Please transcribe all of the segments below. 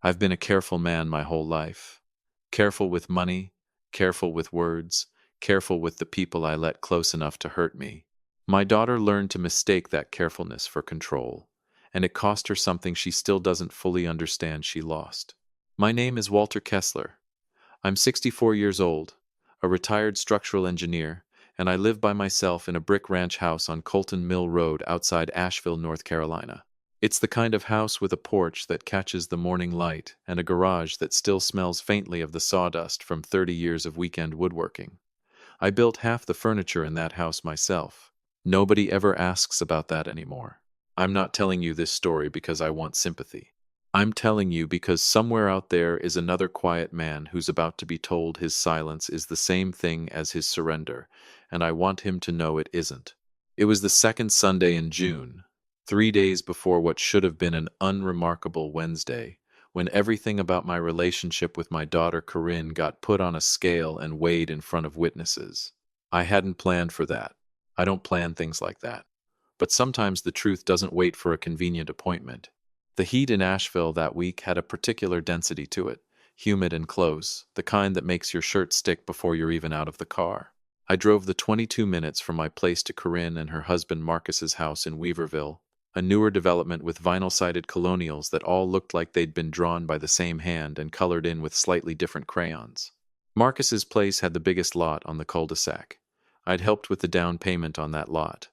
I've been a careful man my whole life. Careful with money, careful with words, careful with the people I let close enough to hurt me. My daughter learned to mistake that carefulness for control, and it cost her something she still doesn't fully understand she lost. My name is Walter Kessler. I'm 64 years old, a retired structural engineer, and I live by myself in a brick ranch house on Colton Mill Road outside Asheville, North Carolina. It's the kind of house with a porch that catches the morning light and a garage that still smells faintly of the sawdust from 30 years of weekend woodworking. I built half the furniture in that house myself. Nobody ever asks about that anymore. I'm not telling you this story because I want sympathy. I'm telling you because somewhere out there is another quiet man who's about to be told his silence is the same thing as his surrender, and I want him to know it isn't. It was the second Sunday in June, 3 days before what should have been an unremarkable Wednesday, when everything about my relationship with my daughter Corinne got put on a scale and weighed in front of witnesses. I hadn't planned for that. I don't plan things like that. But sometimes the truth doesn't wait for a convenient appointment. The heat in Asheville that week had a particular density to it, humid and close, the kind that makes your shirt stick before you're even out of the car. I drove the 22 minutes from my place to Corinne and her husband Marcus's house in Weaverville, a newer development with vinyl-sided colonials that all looked like they'd been drawn by the same hand and colored in with slightly different crayons. Marcus's place had the biggest lot on the cul-de-sac. I'd helped with the down payment on that lot.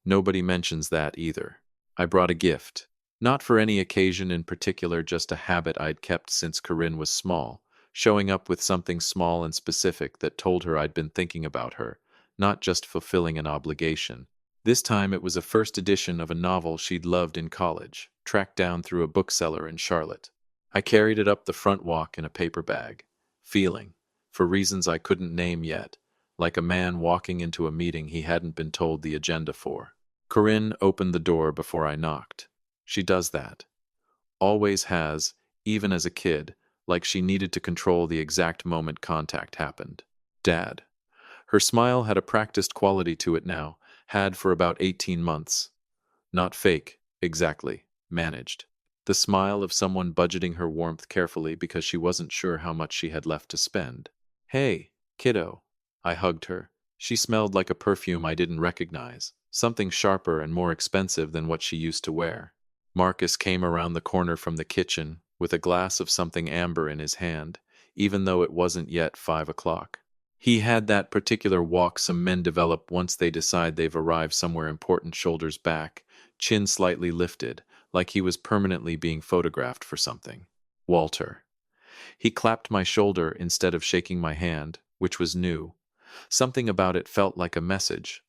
Nobody mentions that either. I brought a gift. Not for any occasion in particular, just a habit I'd kept since Corinne was small, showing up with something small and specific that told her I'd been thinking about her, not just fulfilling an obligation. This time it was a first edition of a novel she'd loved in college, tracked down through a bookseller in Charlotte. I carried it up the front walk in a paper bag, feeling, for reasons I couldn't name yet, like a man walking into a meeting he hadn't been told the agenda for. Corinne opened the door before I knocked. She does that. Always has, even as a kid, like she needed to control the exact moment contact happened. Dad. Her smile had a practiced quality to it now, had for about 18 months. Not fake, exactly, managed. The smile of someone budgeting her warmth carefully because she wasn't sure how much she had left to spend. Hey, kiddo. I hugged her. She smelled like a perfume I didn't recognize, something sharper and more expensive than what she used to wear. Marcus came around the corner from the kitchen with a glass of something amber in his hand, even though it wasn't yet 5 o'clock. He had that particular walk some men develop once they decide they've arrived somewhere important, shoulders back, chin slightly lifted, like he was permanently being photographed for something. Walter. He clapped my shoulder instead of shaking my hand, which was new. Something about it felt like a message,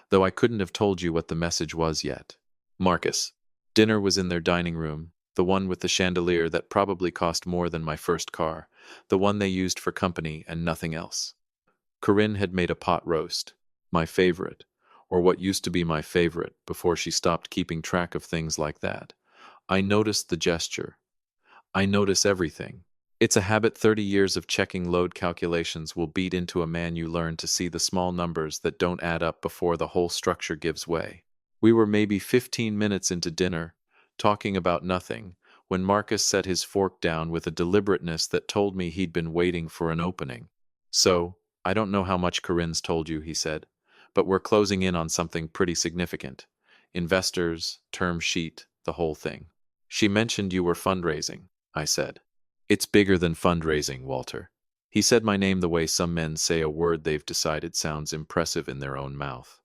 though I couldn't have told you what the message was yet. Marcus. Dinner was in their dining room, the one with the chandelier that probably cost more than my first car, the one they used for company and nothing else. Corinne had made a pot roast, my favorite, or what used to be my favorite before she stopped keeping track of things like that. I noticed the gesture. I notice everything. It's a habit 30 years of checking load calculations will beat into a man. You learn to see the small numbers that don't add up before the whole structure gives way. We were maybe 15 minutes into dinner, talking about nothing, when Marcus set his fork down with a deliberateness that told me he'd been waiting for an opening. So, I don't know how much Corinne's told you, he said, but we're closing in on something pretty significant. Investors, term sheet, the whole thing. She mentioned you were fundraising, I said. It's bigger than fundraising, Walter. He said my name the way some men say a word they've decided sounds impressive in their own mouth.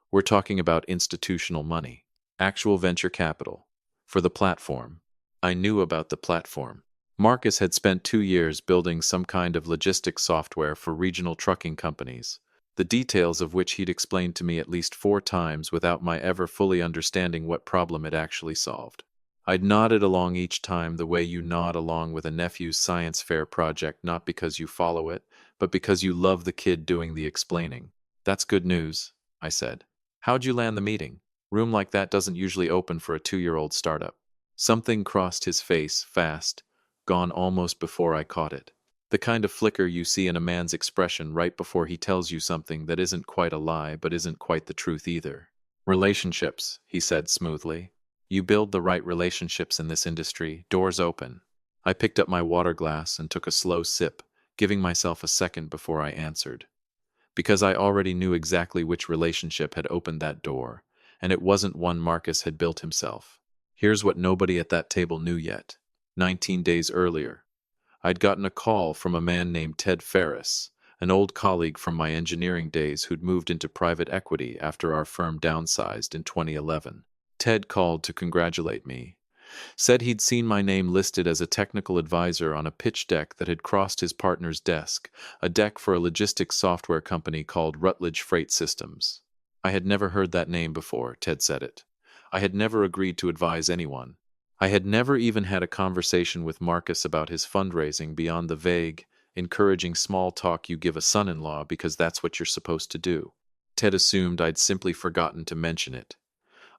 We're talking about institutional money, actual venture capital, for the platform. I knew about the platform. Marcus had spent 2 years building some kind of logistics software for regional trucking companies, the details of which he'd explained to me at least 4 times without my ever fully understanding what problem it actually solved. I'd nodded along each time the way you nod along with a nephew's science fair project, not because you follow it, but because you love the kid doing the explaining. That's good news, I said. How'd you land the meeting? Room like that doesn't usually open for a 2-year-old startup. Something crossed his face, fast, gone almost before I caught it. The kind of flicker you see in a man's expression right before he tells you something that isn't quite a lie but isn't quite the truth either. Relationships, he said smoothly. You build the right relationships in this industry, doors open. I picked up my water glass and took a slow sip, giving myself a second before I answered. Because I already knew exactly which relationship had opened that door, and it wasn't one Marcus had built himself. Here's what nobody at that table knew yet. 19 days earlier, I'd gotten a call from a man named Ted Ferris, an old colleague from my engineering days who'd moved into private equity after our firm downsized in 2011. Ted called to congratulate me, said he'd seen my name listed as a technical advisor on a pitch deck that had crossed his partner's desk, a deck for a logistics software company called Rutledge Freight Systems. I had never heard that name before, Ted said it. I had never agreed to advise anyone. I had never even had a conversation with Marcus about his fundraising beyond the vague, encouraging small talk you give a son-in-law because that's what you're supposed to do. Ted assumed I'd simply forgotten to mention it.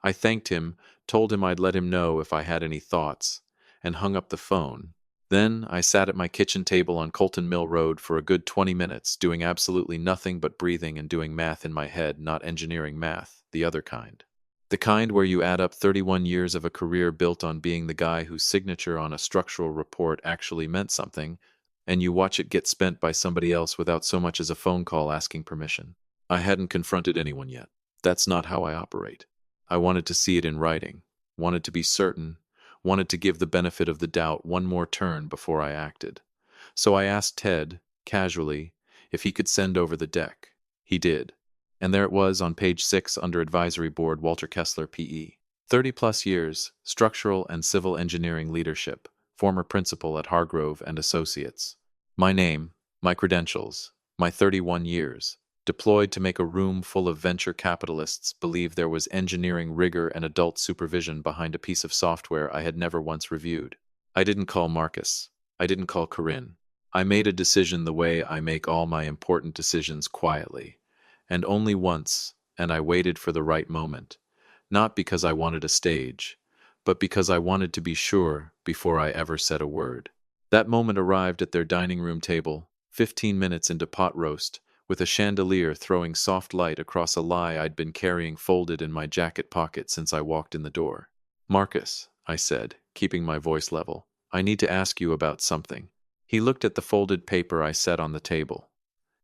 I thanked him, told him I'd let him know if I had any thoughts, and hung up the phone. Then I sat at my kitchen table on Colton Mill Road for a good 20 minutes, doing absolutely nothing but breathing and doing math in my head, not engineering math, the other kind. The kind where you add up 31 years of a career built on being the guy whose signature on a structural report actually meant something, and you watch it get spent by somebody else without so much as a phone call asking permission. I hadn't confronted anyone yet. That's not how I operate. I wanted to see it in writing, wanted to be certain, wanted to give the benefit of the doubt one more turn before I acted. So I asked Ted, casually, if he could send over the deck. He did. And there it was on page 6 under Advisory Board, Walter Kessler, P.E. 30-plus years, structural and civil engineering leadership, former principal at Hargrove and Associates. My name, my credentials, my 31 years, deployed to make a room full of venture capitalists believe there was engineering rigor and adult supervision behind a piece of software I had never once reviewed. I didn't call Marcus. I didn't call Corinne. I made a decision the way I make all my important decisions, quietly. And only once, and I waited for the right moment. Not because I wanted a stage, but because I wanted to be sure before I ever said a word. That moment arrived at their dining room table, 15 minutes into pot roast, with a chandelier throwing soft light across a lie I'd been carrying folded in my jacket pocket since I walked in the door. Marcus, I said, keeping my voice level, I need to ask you about something. He looked at the folded paper I set on the table.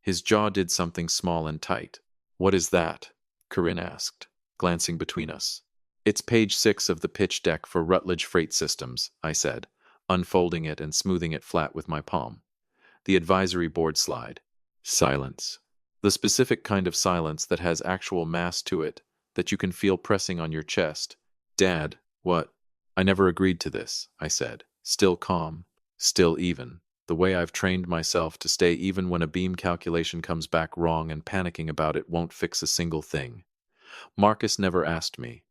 His jaw did something small and tight. What is that? Corinne asked, glancing between us. It's page 6 of the pitch deck for Rutledge Freight Systems, I said, unfolding it and smoothing it flat with my palm. The advisory board slide. Silence. The specific kind of silence that has actual mass to it, that you can feel pressing on your chest. Dad, what? I never agreed to this, I said, still calm, still even. The way I've trained myself to stay even when a beam calculation comes back wrong and panicking about it won't fix a single thing. Marcus never asked me,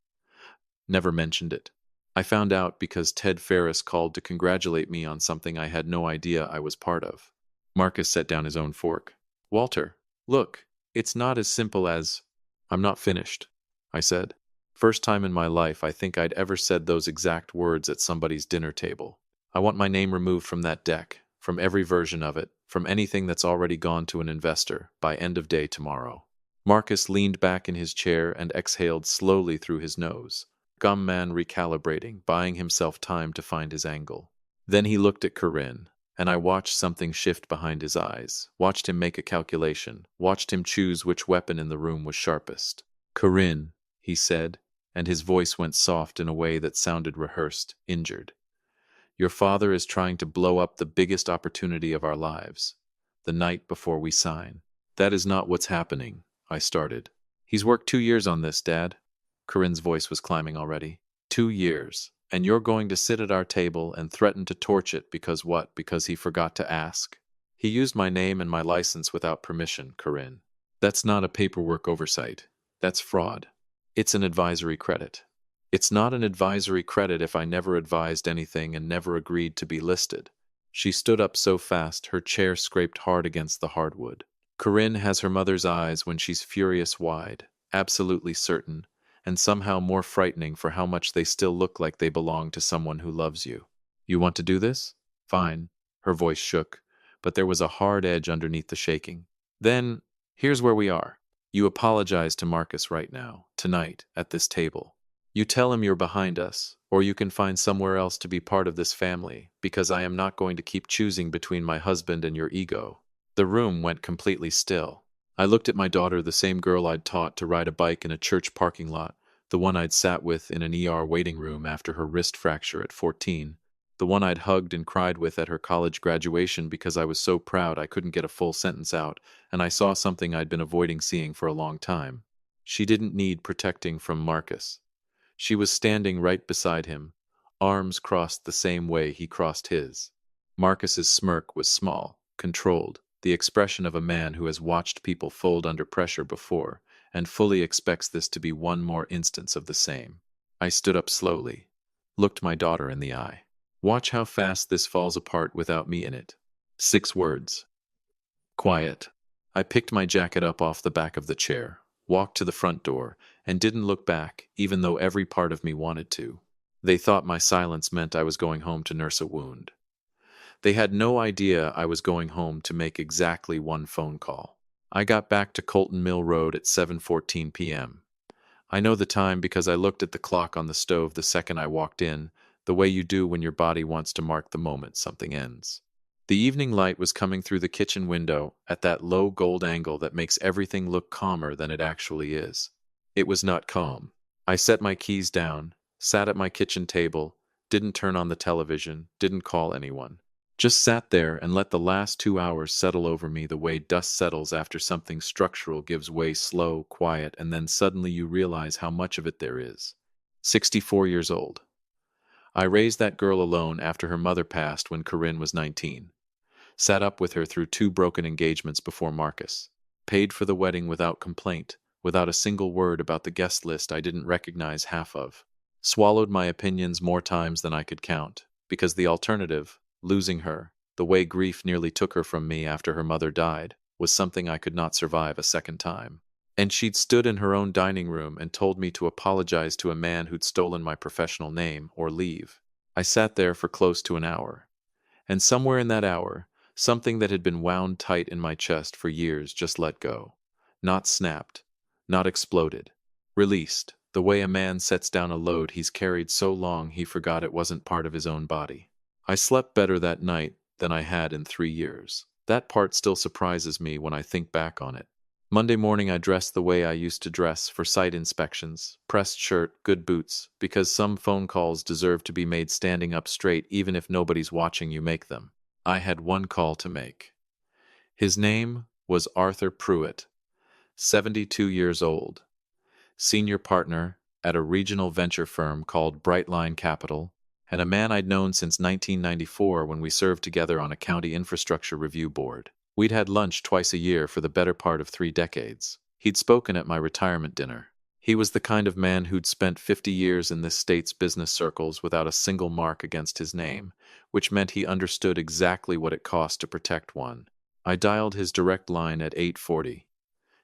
never mentioned it. I found out because Ted Ferris called to congratulate me on something I had no idea I was part of. Marcus set down his own fork. Walter, look, it's not as simple as, I'm not finished, I said. First time in my life I think I'd ever said those exact words at somebody's dinner table. I want my name removed from that deck, from every version of it, from anything that's already gone to an investor, by end of day tomorrow. Marcus leaned back in his chair and exhaled slowly through his nose, gum man recalibrating, buying himself time to find his angle. Then he looked at Corinne, and I watched something shift behind his eyes, watched him make a calculation, watched him choose which weapon in the room was sharpest. Corinne, he said, and his voice went soft in a way that sounded rehearsed, injured. Your father is trying to blow up the biggest opportunity of our lives, the night before we sign. That is not what's happening, I started. He's worked 2 years on this, Dad. Corinne's voice was climbing already. 2 years. And you're going to sit at our table and threaten to torch it because what? Because he forgot to ask? He used my name and my license without permission, Corinne. That's not a paperwork oversight. That's fraud. It's an advisory credit. It's not an advisory credit if I never advised anything and never agreed to be listed. She stood up so fast her chair scraped hard against the hardwood. Corinne has her mother's eyes when she's furious wide, absolutely certain, and somehow more frightening for how much they still look like they belong to someone who loves you. You want to do this? Fine. Her voice shook, but there was a hard edge underneath the shaking. Then, here's where we are. You apologize to Marcus right now, tonight, at this table. You tell him you're behind us, or you can find somewhere else to be part of this family, because I am not going to keep choosing between my husband and your ego." The room went completely still. I looked at my daughter, the same girl I'd taught to ride a bike in a church parking lot, the one I'd sat with in an ER waiting room after her wrist fracture at 14, the one I'd hugged and cried with at her college graduation because I was so proud I couldn't get a full sentence out, and I saw something I'd been avoiding seeing for a long time. She didn't need protecting from Marcus. She was standing right beside him, arms crossed the same way he crossed his. Marcus's smirk was small, controlled, the expression of a man who has watched people fold under pressure before and fully expects this to be one more instance of the same. I stood up slowly, looked my daughter in the eye. "Watch how fast this falls apart without me in it." 6 words. Quiet. I picked my jacket up off the back of the chair, walked to the front door, and didn't look back, even though every part of me wanted to. They thought my silence meant I was going home to nurse a wound. They had no idea I was going home to make exactly one phone call. I got back to Colton Mill Road at 7:14 p.m. I know the time because I looked at the clock on the stove the second I walked in, the way you do when your body wants to mark the moment something ends. The evening light was coming through the kitchen window at that low gold angle that makes everything look calmer than it actually is. It was not calm. I set my keys down, sat at my kitchen table, didn't turn on the television, didn't call anyone. Just sat there and let the last 2 hours settle over me the way dust settles after something structural gives way, slow, quiet, and then suddenly you realize how much of it there is. 64 years old. I raised that girl alone after her mother passed when Corinne was 19. Sat up with her through 2 broken engagements before Marcus. Paid for the wedding without complaint, without a single word about the guest list I didn't recognize half of. Swallowed my opinions more times than I could count, because the alternative, losing her, the way grief nearly took her from me after her mother died, was something I could not survive a second time. And she'd stood in her own dining room and told me to apologize to a man who'd stolen my professional name or leave. I sat there for close to an hour. And somewhere in that hour, something that had been wound tight in my chest for years just let go. Not snapped, not exploded. Released, the way a man sets down a load he's carried so long he forgot it wasn't part of his own body. I slept better that night than I had in 3 years. That part still surprises me when I think back on it. Monday morning I dressed the way I used to dress for site inspections. Pressed shirt, good boots, because some phone calls deserve to be made standing up straight even if nobody's watching you make them. I had one call to make. His name was Arthur Pruitt, 72 years old, senior partner at a regional venture firm called Brightline Capital, and a man I'd known since 1994 when we served together on a county infrastructure review board. We'd had lunch twice a year for the better part of 3 decades. He'd spoken at my retirement dinner. He was the kind of man who'd spent 50 years in this state's business circles without a single mark against his name, which meant he understood exactly what it cost to protect one. I dialed his direct line at 8:40.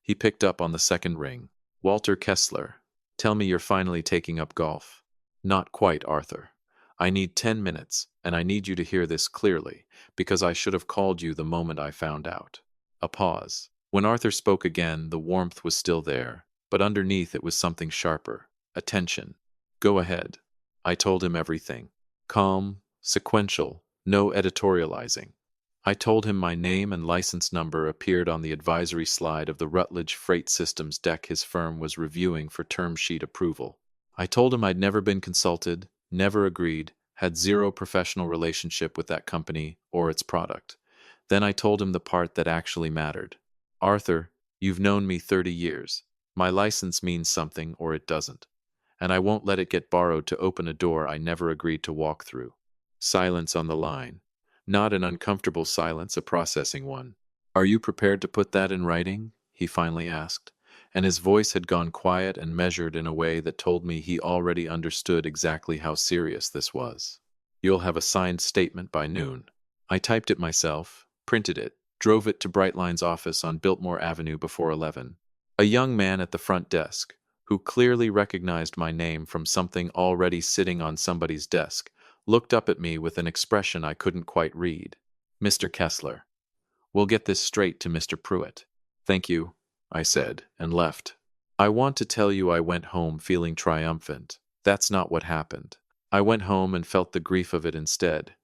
He picked up on the second ring. "Walter Kessler, tell me you're finally taking up golf." "Not quite, Arthur. I need 10 minutes, and I need you to hear this clearly, because I should have called you the moment I found out." A pause. When Arthur spoke again, the warmth was still there, but underneath it was something sharper. Attention. "Go ahead." I told him everything. Calm, sequential, no editorializing. I told him my name and license number appeared on the advisory slide of the Rutledge Freight Systems deck his firm was reviewing for term sheet approval. I told him I'd never been consulted, never agreed, had zero professional relationship with that company or its product. Then I told him the part that actually mattered. "Arthur, you've known me 30 years. My license means something or it doesn't. And I won't let it get borrowed to open a door I never agreed to walk through." Silence on the line. Not an uncomfortable silence, a processing one. "Are you prepared to put that in writing?" he finally asked, and his voice had gone quiet and measured in a way that told me he already understood exactly how serious this was. "You'll have a signed statement by noon." I typed it myself, printed it, drove it to Brightline's office on Biltmore Avenue before 11. A young man at the front desk, who clearly recognized my name from something already sitting on somebody's desk, looked up at me with an expression I couldn't quite read. "Mr. Kessler, we'll get this straight to Mr. Pruitt." "Thank you," I said, and left. I want to tell you I went home feeling triumphant, That's not what happened. I went home and felt the grief of it instead.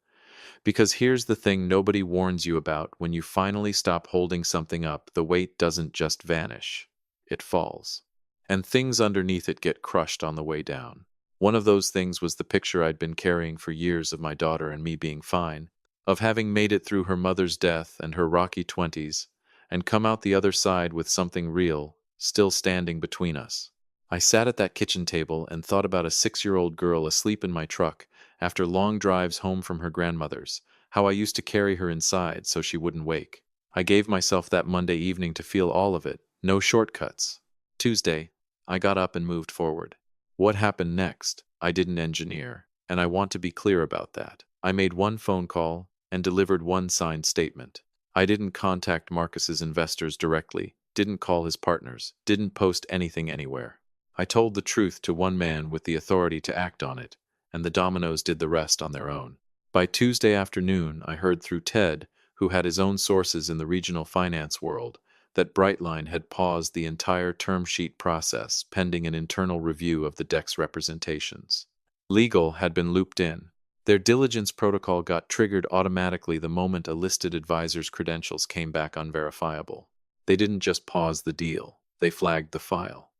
Because here's the thing nobody warns you about: when you finally stop holding something up, the weight doesn't just vanish, it falls. And things underneath it get crushed on the way down. One of those things was the picture I'd been carrying for years of my daughter and me being fine, of having made it through her mother's death and her rocky 20s, and come out the other side with something real, still standing between us. I sat at that kitchen table and thought about a 6-year-old girl asleep in my truck after long drives home from her grandmother's, how I used to carry her inside so she wouldn't wake. I gave myself that Monday evening to feel all of it, no shortcuts. Tuesday, I got up and moved forward. What happened next, I didn't engineer, and I want to be clear about that. I made one phone call and delivered one signed statement. I didn't contact Marcus's investors directly, didn't call his partners, didn't post anything anywhere. I told the truth to one man with the authority to act on it, and the dominoes did the rest on their own. By Tuesday afternoon, I heard through Ted, who had his own sources in the regional finance world, that Brightline had paused the entire term sheet process pending an internal review of the deck's representations. Legal had been looped in. Their diligence protocol got triggered automatically the moment a listed advisor's credentials came back unverifiable. They didn't just pause the deal, they flagged the file,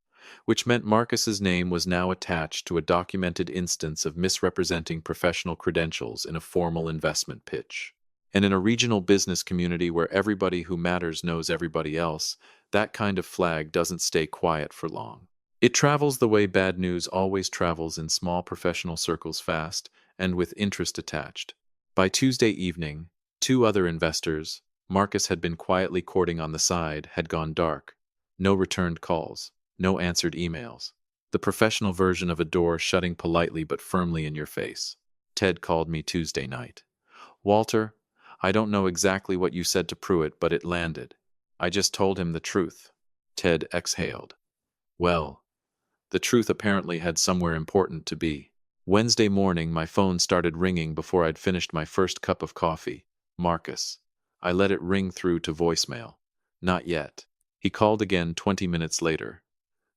which meant Marcus's name was now attached to a documented instance of misrepresenting professional credentials in a formal investment pitch. And in a regional business community where everybody who matters knows everybody else, that kind of flag doesn't stay quiet for long. It travels the way bad news always travels in small professional circles, fast and with interest attached. By Tuesday evening, 2 other investors Marcus had been quietly courting on the side had gone dark. No returned calls. No answered emails. The professional version of a door shutting politely but firmly in your face. Ted called me Tuesday night. "Walter, I don't know exactly what you said to Pruitt, but it landed." I just told him the truth. Ted exhaled. Well, the truth apparently had somewhere important to be. Wednesday morning, my phone started ringing before I'd finished my first cup of coffee. Marcus. I let it ring through to voicemail. Not yet. He called again 20 minutes later.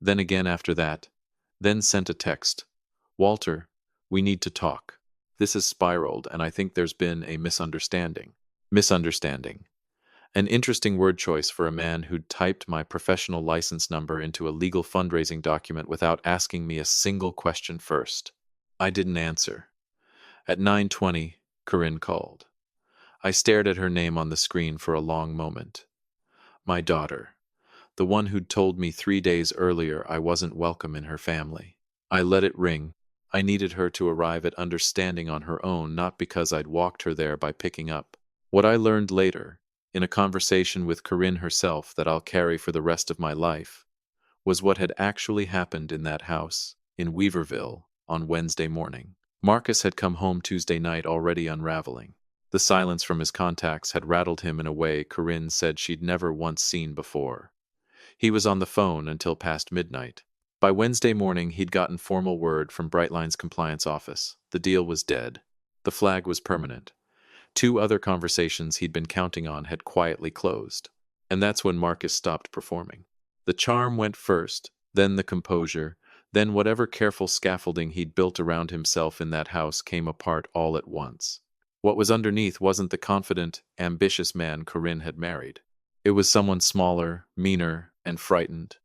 Then again after that, then sent a text. "Walter, we need to talk. This has spiraled, and I think there's been a misunderstanding." Misunderstanding. An interesting word choice for a man who'd typed my professional license number into a legal fundraising document without asking me a single question first. I didn't answer. At 9:20, Corinne called. I stared at her name on the screen for a long moment. My daughter. The one who'd told me 3 days earlier I wasn't welcome in her family. I let it ring. I needed her to arrive at understanding on her own, not because I'd walked her there by picking up. What I learned later, in a conversation with Corinne herself that I'll carry for the rest of my life, was what had actually happened in that house, in Weaverville, on Wednesday morning. Marcus had come home Tuesday night already unraveling. The silence from his contacts had rattled him in a way Corinne said she'd never once seen before. He was on the phone until past midnight. By Wednesday morning, he'd gotten formal word from Brightline's compliance office. The deal was dead. The flag was permanent. 2 other conversations he'd been counting on had quietly closed. And that's when Marcus stopped performing. The charm went first, then the composure, then whatever careful scaffolding he'd built around himself in that house came apart all at once. What was underneath wasn't the confident, ambitious man Corinne had married. It was someone smaller, meaner, and frightened.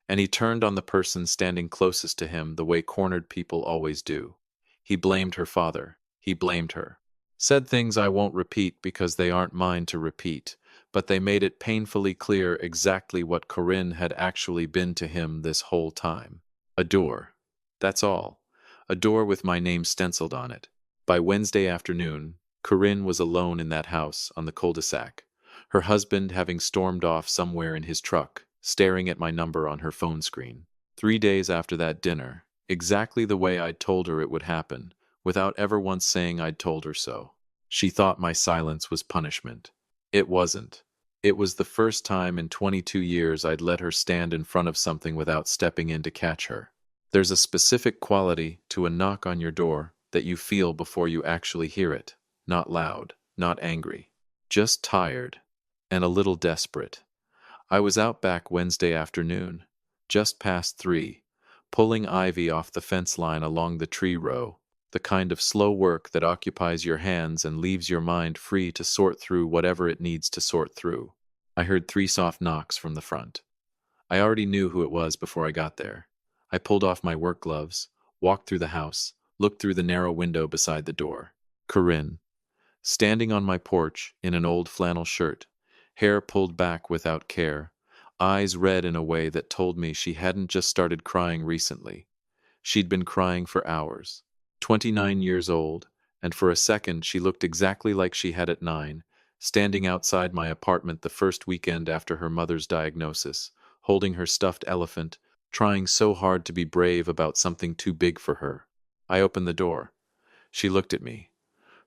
And he turned on the person standing closest to him the way cornered people always do. He blamed her father. He blamed her. Said things I won't repeat because they aren't mine to repeat, but they made it painfully clear exactly what Corinne had actually been to him this whole time. A door. That's all. A door with my name stenciled on it. By Wednesday afternoon, Corinne was alone in that house on the cul-de-sac, her husband having stormed off somewhere in his truck, staring at my number on her phone screen. 3 days after that dinner, exactly the way I'd told her it would happen, without ever once saying I'd told her so. She thought my silence was punishment. It wasn't. It was the first time in 22 years I'd let her stand in front of something without stepping in to catch her. There's a specific quality to a knock on your door that you feel before you actually hear it. Not loud, not angry, just tired and a little desperate. I was out back Wednesday afternoon, just past 3, pulling ivy off the fence line along the tree row, the kind of slow work that occupies your hands and leaves your mind free to sort through whatever it needs to sort through. I heard 3 soft knocks from the front. I already knew who it was before I got there. I pulled off my work gloves, walked through the house, looked through the narrow window beside the door. Corinne, standing on my porch in an old flannel shirt, hair pulled back without care, eyes red in a way that told me she hadn't just started crying recently. She'd been crying for hours. 29 years old, and for a second she looked exactly like she had at 9, standing outside my apartment the first weekend after her mother's diagnosis, holding her stuffed elephant, trying so hard to be brave about something too big for her. I opened the door. She looked at me.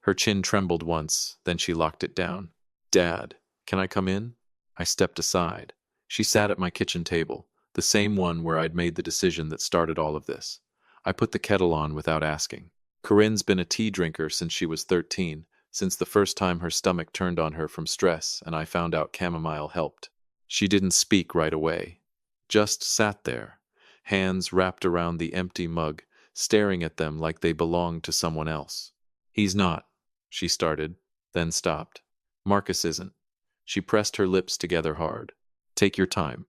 Her chin trembled once, then she locked it down. "Dad, can I come in?" I stepped aside. She sat at my kitchen table, the same one where I'd made the decision that started all of this. I put the kettle on without asking. Corinne's been a tea drinker since she was 13, since the first time her stomach turned on her from stress and I found out chamomile helped. She didn't speak right away, just sat there, hands wrapped around the empty mug, staring at them like they belonged to someone else. "He's not," she started, then stopped. "Marcus isn't." She pressed her lips together hard. "Take your time,"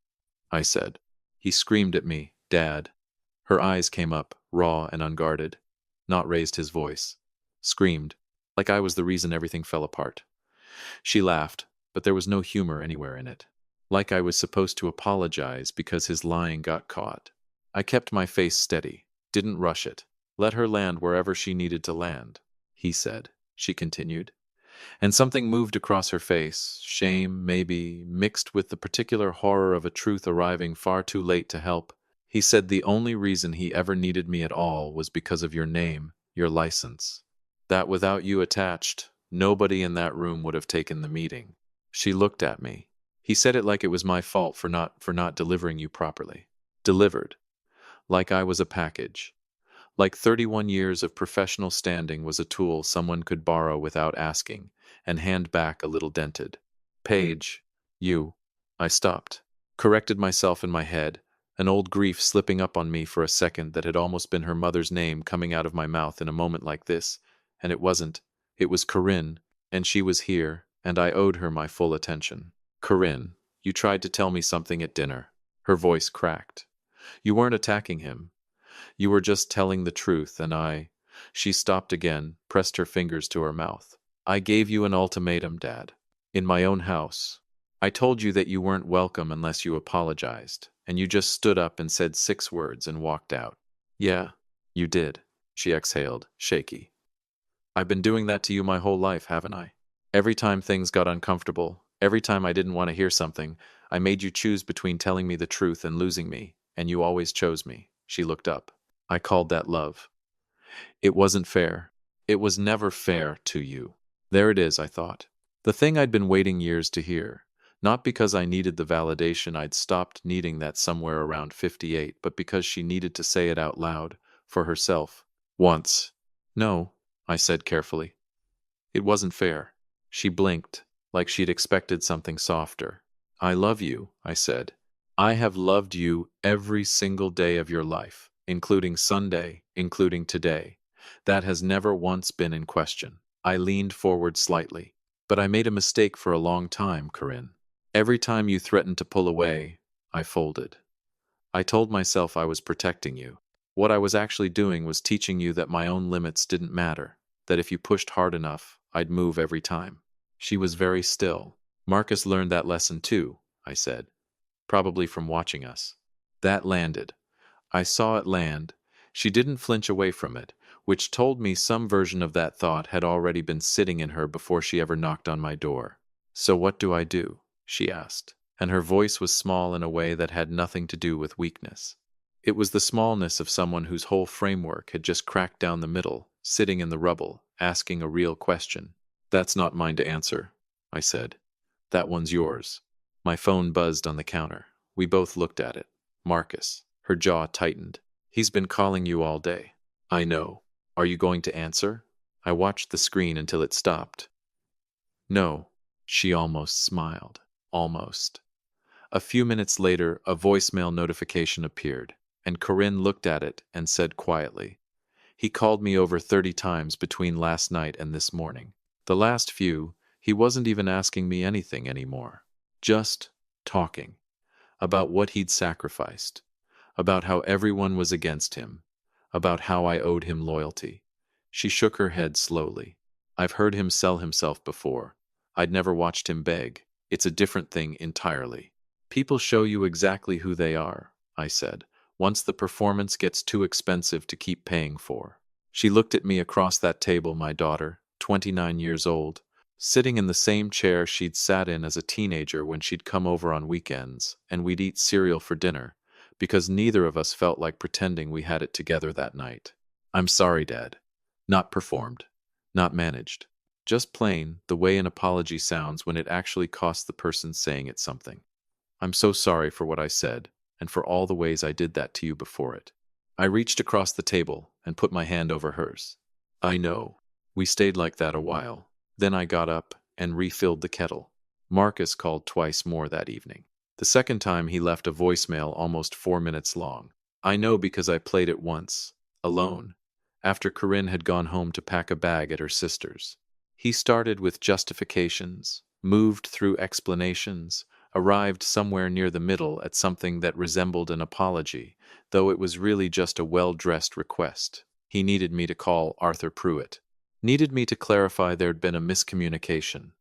I said. He screamed at me, "Dad." Her eyes came up, raw and unguarded. Not raised his voice. Screamed, like I was the reason everything fell apart. She laughed, but there was no humor anywhere in it. Like I was supposed to apologize because his lying got caught. I kept my face steady, didn't rush it, let her land wherever she needed to land. "He said," she continued. And something moved across her face, shame, maybe, mixed with the particular horror of a truth arriving far too late to help. "He said the only reason he ever needed me at all was because of your name, your license. That without you attached, nobody in that room would have taken the meeting." She looked at me. "He said it like it was my fault for not delivering you properly." Delivered. Like I was a package. Like 31 years of professional standing was a tool someone could borrow without asking, and hand back a little dented. "Paige, you." I stopped, corrected myself in my head, an old grief slipping up on me for a second that had almost been her mother's name coming out of my mouth in a moment like this, and it wasn't. It was Corinne, and she was here, and I owed her my full attention. "Corinne, you tried to tell me something at dinner." Her voice cracked. "You weren't attacking him. You were just telling the truth, and I—" She stopped again, pressed her fingers to her mouth. "I gave you an ultimatum, Dad. In my own house. I told you that you weren't welcome unless you apologized, and you just stood up and said 6 words and walked out." "Yeah, you did," she exhaled, shaky. "I've been doing that to you my whole life, haven't I? Every time things got uncomfortable, every time I didn't want to hear something, I made you choose between telling me the truth and losing me, and you always chose me." She looked up. "I called that love. It wasn't fair. It was never fair to you." There it is, I thought. The thing I'd been waiting years to hear. Not because I needed the validation, I'd stopped needing that somewhere around 58, but because she needed to say it out loud, for herself. Once. "No," I said carefully. "It wasn't fair." She blinked, like she'd expected something softer. "I love you," I said. "I have loved you every single day of your life, including Sunday, including today. That has never once been in question." I leaned forward slightly. "But I made a mistake for a long time, Corinne. Every time you threatened to pull away, I folded. I told myself I was protecting you. What I was actually doing was teaching you that my own limits didn't matter, that if you pushed hard enough, I'd move every time." She was very still. "Marcus learned that lesson too," I said. "Probably from watching us." That landed. I saw it land. She didn't flinch away from it, which told me some version of that thought had already been sitting in her before she ever knocked on my door. "So what do I do?" she asked, and her voice was small in a way that had nothing to do with weakness. It was the smallness of someone whose whole framework had just cracked down the middle, sitting in the rubble, asking a real question. "That's not mine to answer," I said. "That one's yours." My phone buzzed on the counter. We both looked at it. "Marcus." Her jaw tightened. "He's been calling you all day." "I know. Are you going to answer?" I watched the screen until it stopped. "No." She almost smiled. Almost. A few minutes later, a voicemail notification appeared. and Corinne looked at it and said quietly, "He called me over 30 times between last night and this morning. The last few, he wasn't even asking me anything anymore. Just talking. About what he'd sacrificed. About how everyone was against him. About how I owed him loyalty." She shook her head slowly. "I've heard him sell himself before. I'd never watched him beg. It's a different thing entirely." "People show you exactly who they are," I said, "once the performance gets too expensive to keep paying for." She looked at me across that table, my daughter, 29 years old, sitting in the same chair she'd sat in as a teenager when she'd come over on weekends, and we'd eat cereal for dinner, because neither of us felt like pretending we had it together that night. "I'm sorry, Dad. Not performed. Not managed. Just plain the way an apology sounds when it actually costs the person saying it something. I'm so sorry for what I said, and for all the ways I did that to you before it." I reached across the table and put my hand over hers. "I know." We stayed like that a while. Then I got up and refilled the kettle. Marcus called twice more that evening. The second time he left a voicemail almost 4 minutes long. I know because I played it once, alone, after Corinne had gone home to pack a bag at her sister's. He started with justifications, moved through explanations, arrived somewhere near the middle at something that resembled an apology, though it was really just a well-dressed request. He needed me to call Arthur Pruitt. Needed me to clarify there'd been a miscommunication.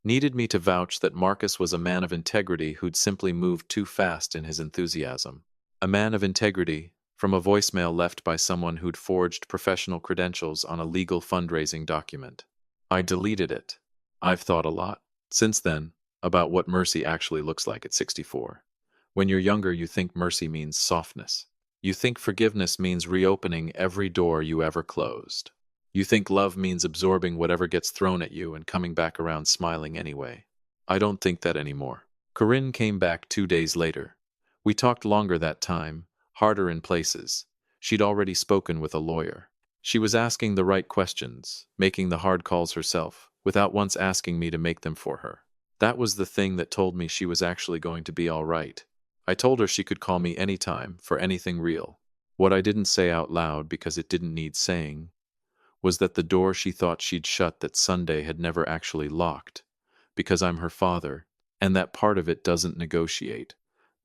Needed me to vouch that Marcus was a man of integrity who'd simply moved too fast in his enthusiasm. A man of integrity, from a voicemail left by someone who'd forged professional credentials on a legal fundraising document. I deleted it. I've thought a lot since then about what mercy actually looks like at 64. When you're younger, you think mercy means softness. You think forgiveness means reopening every door you ever closed. You think love means absorbing whatever gets thrown at you and coming back around smiling anyway. I don't think that anymore. Corinne came back 2 days later. We talked longer that time, harder in places. She'd already spoken with a lawyer. She was asking the right questions, making the hard calls herself, without once asking me to make them for her. That was the thing that told me she was actually going to be all right. I told her she could call me anytime for anything real. What I didn't say out loud because it didn't need saying was that the door she thought she'd shut that Sunday had never actually locked, because I'm her father, and that part of it doesn't negotiate.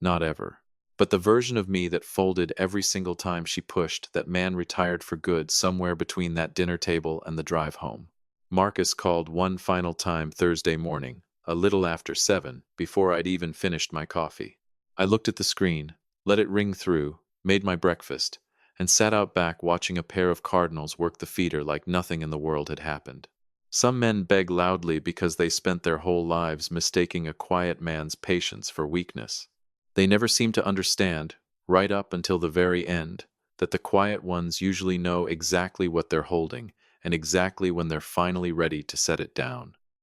Not ever. But the version of me that folded every single time she pushed that man retired for good somewhere between that dinner table and the drive home. Marcus called one final time Thursday morning, a little after 7, before I'd even finished my coffee. I looked at the screen, let it ring through, made my breakfast, and sat out back watching a pair of cardinals work the feeder like nothing in the world had happened. Some men beg loudly because they spent their whole lives mistaking a quiet man's patience for weakness. They never seem to understand, right up until the very end, that the quiet ones usually know exactly what they're holding and exactly when they're finally ready to set it down.